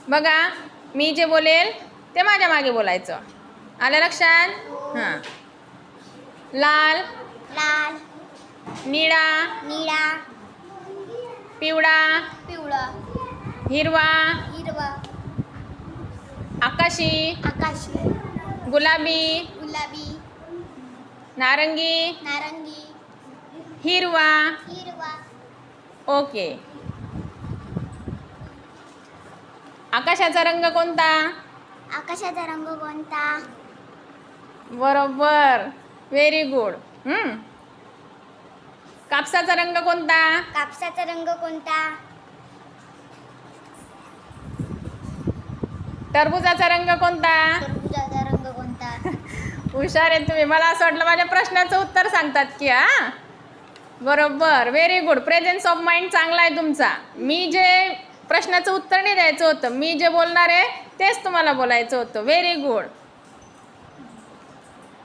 बघा मी जे बोलेल ते माझ्या मागे बोलायचं. आलं लक्षात? हां. लाल लाल, निळा निळा, पिवळा पिवळा, हिरवा हिरवा, आकाशी आकाशी, गुलाबी गुलाबी, नारंगी नारंगी, हिरवा. हिरवा. ओके. आकाशाचा रंग कोणता? आकाशाचा रंग कोणता? बरोबर, व्हेरी गुड. कापसाचा रंग कोणता? कापसाचा रंग कोणता? टरबुजाचा रंग कोणता? टरबूजाचा रंग कोणता? हुशार आहे तुम्ही. मला असं वाटलं माझ्या प्रश्नाचं उत्तर सांगतात की. बरोबर, very good. Presence of mind चांगला आहे तुमचा. मी जे प्रश्नाचं उत्तर नाही द्यायचं होतं, मी जे बोलणार आहे तेच तुम्हाला बोलायचं होतं. Very good.